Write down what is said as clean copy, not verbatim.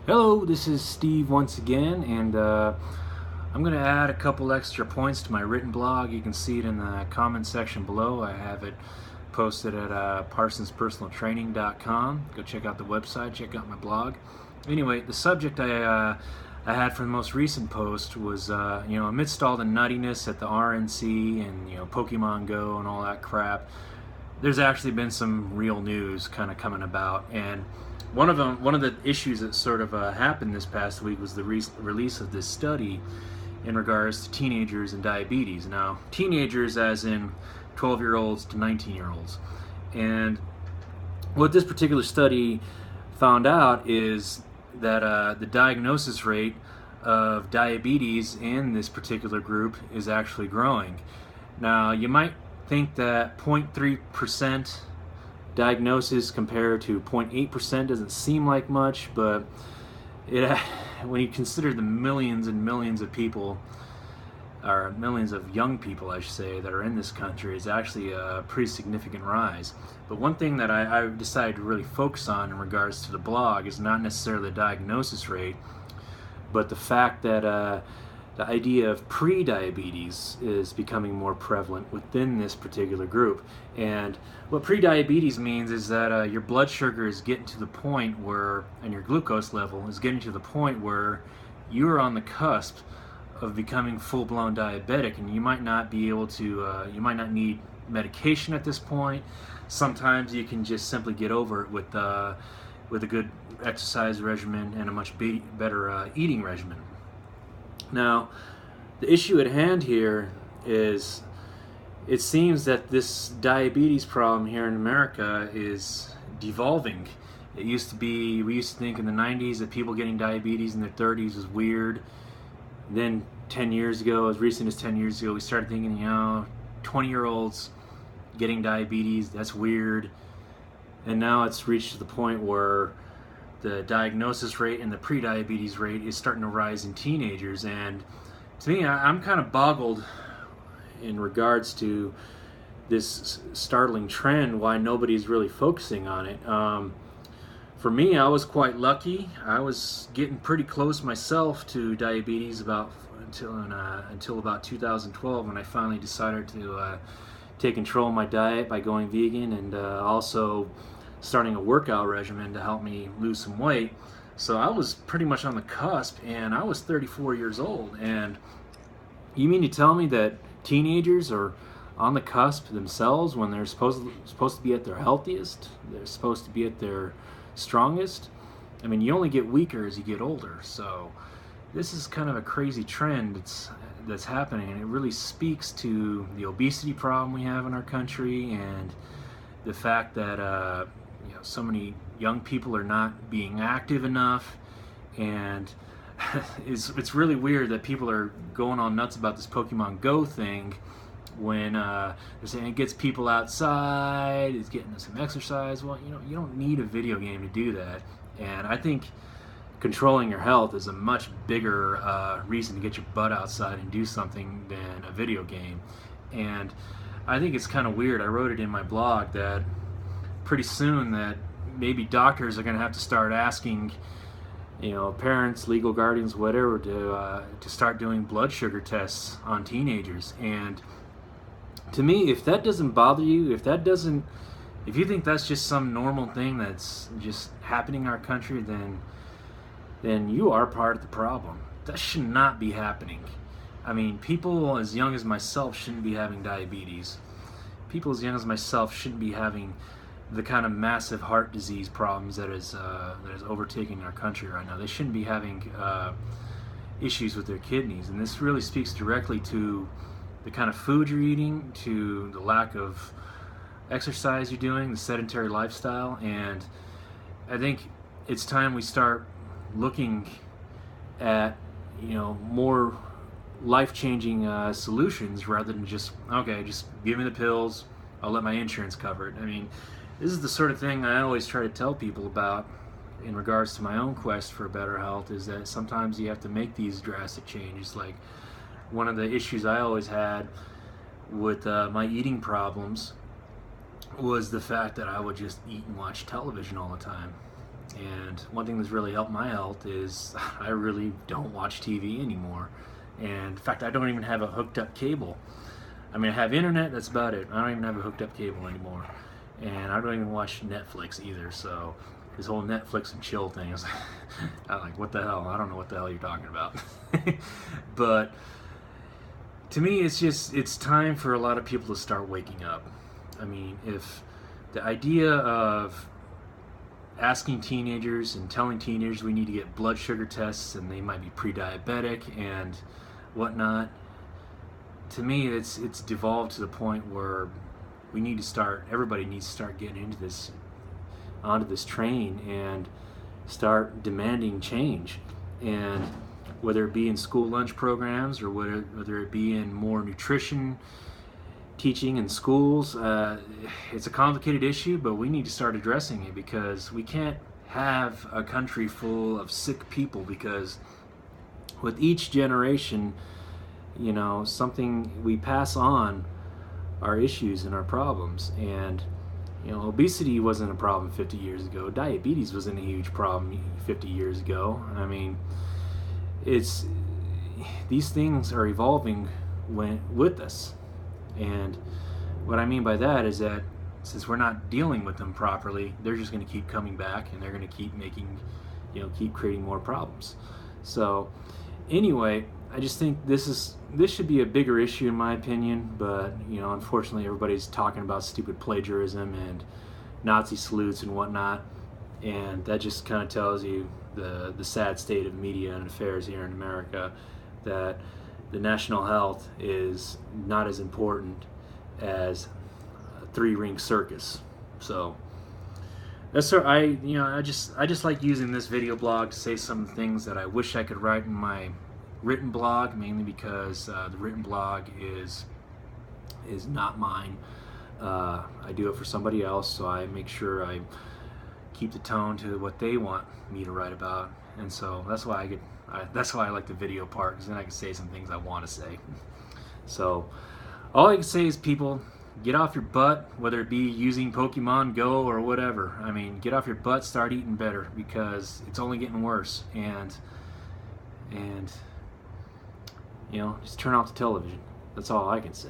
Hello, this is Steve once again, and I'm going to add a couple extra points to my written blog. You can see it in the comment section below. I have it posted at parsonspersonaltraining.com. Go check out the website, check out my blog. Anyway, the subject I had for the most recent post was, amidst all the nuttiness at the RNC and, Pokemon Go and all that crap, there's actually been some real news kind of coming about. And one of the issues that sort of happened this past week was the release of this study in regards to teenagers and diabetes. Now, teenagers as in 12-year-olds to 19-year-olds. And what this particular study found out is that the diagnosis rate of diabetes in this particular group is actually growing. Now, you might think that 0.3% diagnosis compared to 0.8% doesn't seem like much, but when you consider the millions and millions of people, or millions of young people, I should say, that are in this country, is actually a pretty significant rise. But one thing that I decided to really focus on in regards to the blog is not necessarily the diagnosis rate, but the fact that the idea of pre-diabetes is becoming more prevalent within this particular group. And what pre-diabetes means is that your blood sugar is getting to the point where, and your glucose level is getting to the point where you're on the cusp of becoming full-blown diabetic, and you might not be able to, you might not need medication at this point. Sometimes you can just simply get over it with a good exercise regimen and a much better eating regimen. Now, the issue at hand here is it seems that this diabetes problem here in America is devolving. We used to think in the 90s that people getting diabetes in their 30s was weird. Then 10 years ago, as recent as 10 years ago, we started thinking, 20-year-olds getting diabetes, that's weird. And now it's reached to the point where the diagnosis rate and the pre-diabetes rate is starting to rise in teenagers. And to me, I'm kind of boggled in regards to this startling trend, why nobody's really focusing on it. For me, I was quite lucky. I was getting pretty close myself to diabetes until about 2012, when I finally decided to take control of my diet by going vegan and also starting a workout regimen to help me lose some weight. So I was pretty much on the cusp, and I was 34 years old. And you mean to tell me that teenagers are on the cusp themselves when they're supposed to be at their healthiest? They're supposed to be at their strongest? I mean, you only get weaker as you get older. So this is kind of a crazy trend that's happening, and it really speaks to the obesity problem we have in our country, and the fact that so many young people are not being active enough. And it's really weird that people are going on nuts about this Pokemon Go thing when they're saying it gets people outside, it's getting some exercise. Well, you don't need a video game to do that. And I think controlling your health is a much bigger reason to get your butt outside and do something than a video game. And I think it's kind of weird. I wrote it in my blog that pretty soon that maybe doctors are going to have to start asking, parents, legal guardians, whatever, to start doing blood sugar tests on teenagers. And to me, if that doesn't bother you, if you think that's just some normal thing that's just happening in our country, then you are part of the problem. That should not be happening. I mean, people as young as myself shouldn't be having diabetes. People as young as myself shouldn't be having the kind of massive heart disease problems that is overtaking our country right now. They shouldn't be having issues with their kidneys. And this really speaks directly to the kind of food you're eating, to the lack of exercise you're doing, the sedentary lifestyle. And I think it's time we start looking at more life-changing solutions, rather than just give me the pills, I'll let my insurance cover it. I mean, this is the sort of thing I always try to tell people about in regards to my own quest for better health, is that sometimes you have to make these drastic changes. Like, one of the issues I always had with my eating problems was the fact that I would just eat and watch television all the time. And one thing that's really helped my health is I really don't watch TV anymore. And in fact, I don't even have a hooked up cable. I mean, I have internet, that's about it. I don't even have a hooked up cable anymore. And I don't even watch Netflix either. So this whole Netflix and chill thing is I'm like, what the hell? I don't know what the hell you're talking about. But to me, it's time for a lot of people to start waking up. I mean, if the idea of asking teenagers and telling teenagers we need to get blood sugar tests and they might be pre-diabetic and whatnot, to me it's devolved to the point where everybody needs to start getting onto this train and start demanding change. And whether it be in school lunch programs or whether it be in more nutrition teaching in schools, it's a complicated issue, but we need to start addressing it, because we can't have a country full of sick people, because with each generation, something we pass on our issues and our problems. And obesity wasn't a problem 50 years ago. Diabetes wasn't a huge problem 50 years ago. I mean, these things are evolving with us. And what I mean by that is that since we're not dealing with them properly, they're just going to keep coming back, and they're going to keep creating more problems. So anyway, I just think this should be a bigger issue in my opinion, but unfortunately everybody's talking about stupid plagiarism and Nazi salutes and whatnot, and that just kind of tells you the sad state of media and affairs here in America, that the national health is not as important as a three-ring circus. So that's what I just like using this video blog to say some things that I wish I could write in my written blog, mainly because the written blog is not mine. I do it for somebody else, so I make sure I keep the tone to what they want me to write about, and so that's why I like the video part, because then I can say some things I want to say. So all I can say is, people, get off your butt, whether it be using Pokemon Go or whatever. I mean, get off your butt, start eating better, because it's only getting worse. And just turn off the television. That's all I can say.